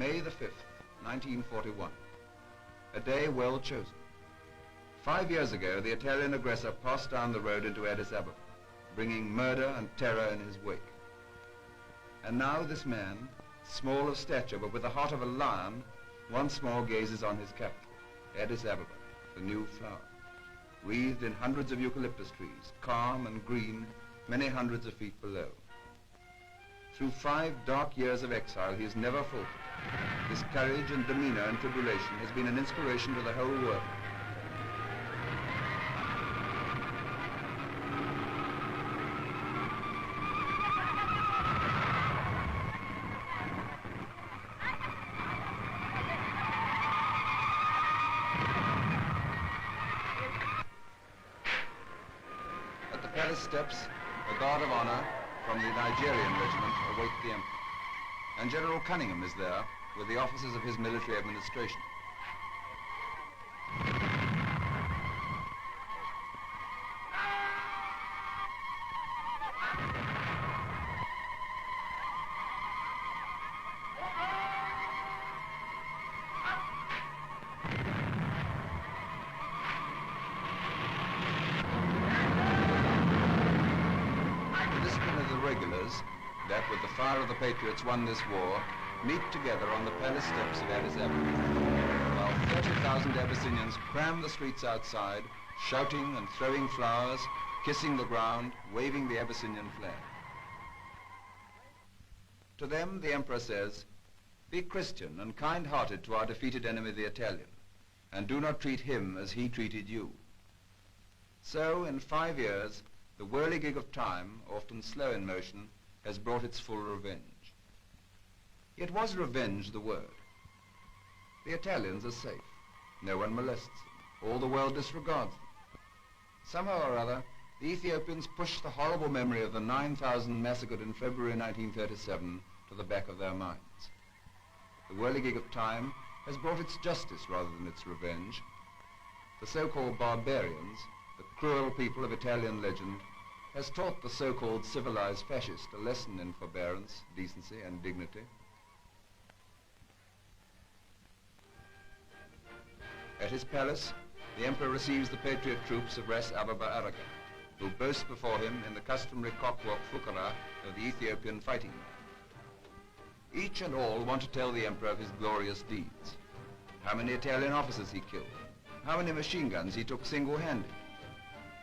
May the 5th, 1941. A day well chosen. 5 years ago, the Italian aggressor passed down the road into Addis Ababa, bringing murder and terror in his wake. And now this man, small of stature but with the heart of a lion, once more gazes on his capital, Addis Ababa, the new flower, wreathed in hundreds of eucalyptus trees, calm and green, many hundreds of feet below. Through 5 dark years of exile, he has never faltered. His courage and demeanor in tribulation has been an inspiration to the whole world. At the palace steps, a guard of honor from the Nigerian regiment await the emperor. And General Cunningham is there with the officers of his military administration. The discipline of the regulars that, with the fire of the patriots, won this war, meet together on the palace steps of Addis Ababa, while 30,000 Abyssinians cram the streets outside, shouting and throwing flowers, kissing the ground, waving the Abyssinian flag. To them, the emperor says, "Be Christian and kind-hearted to our defeated enemy, the Italian, and do not treat him as he treated you." So, in 5 years, the whirligig of time, often slow in motion, has brought its full revenge. Yet was revenge the word? The Italians are safe. No one molests them. All the world disregards them. Somehow or other, the Ethiopians push the horrible memory of the 9,000 massacred in February 1937 to the back of their minds. The whirligig of time has brought its justice rather than its revenge. The so-called barbarians, the cruel people of Italian legend, has taught the so-called civilized fascist a lesson in forbearance, decency, and dignity. At his palace, the emperor receives the patriot troops of Ras Ababa Aragat, who boast before him in the customary cockwork fukara of the Ethiopian fighting man. Each and all want to tell the emperor of his glorious deeds. How many Italian officers he killed, how many machine guns he took single-handed,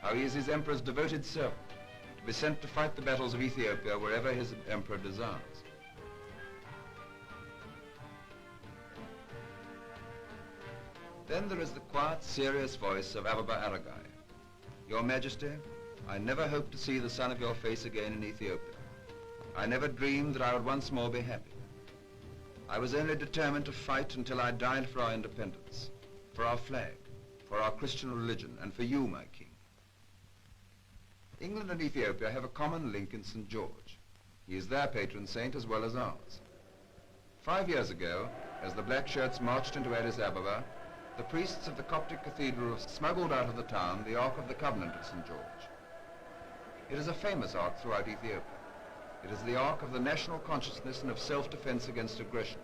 how he is his emperor's devoted servant, to be sent to fight the battles of Ethiopia wherever his emperor desires. Then there is the quiet, serious voice of Ababa Aragai. "Your Majesty, I never hoped to see the sun of your face again in Ethiopia. I never dreamed that I would once more be happy. I was only determined to fight until I died for our independence, for our flag, for our Christian religion, and for you, my king." England and Ethiopia have a common link in St. George. He is their patron saint as well as ours. 5 years ago, as the black shirts marched into Addis Ababa, the priests of the Coptic cathedral smuggled out of the town the Ark of the Covenant of St. George. It is a famous ark throughout Ethiopia. It is the ark of the national consciousness and of self-defense against aggression.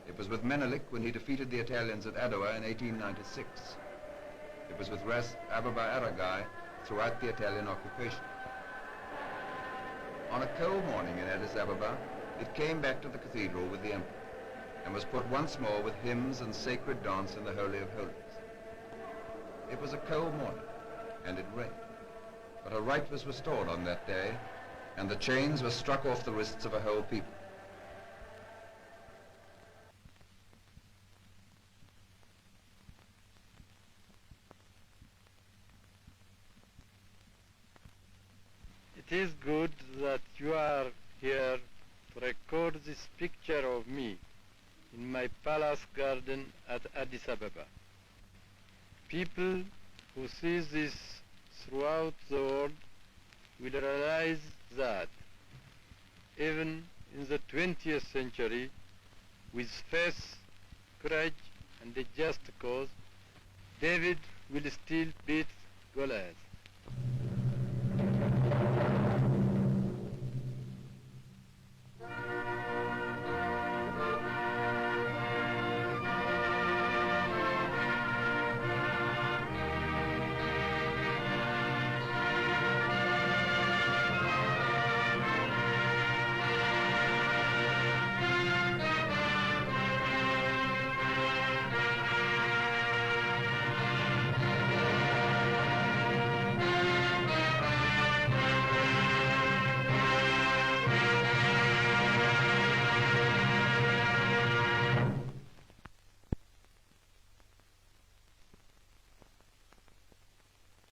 It was with Menelik when he defeated the Italians at Adwa in 1896. It was with Ras Ababa Aragai throughout the Italian occupation. On a cold morning in Addis Ababa, it came back to the cathedral with the emperor and was put once more with hymns and sacred dance in the Holy of Holies. It was a cold morning, and it rained, but a right was restored on that day, and the chains were struck off the wrists of a whole people. It is good that you are here to record this picture of me in my palace garden at Addis Ababa. People who see this throughout the world will realize that even in the 20th century, with faith, courage, and a just cause, David will still beat Goliath.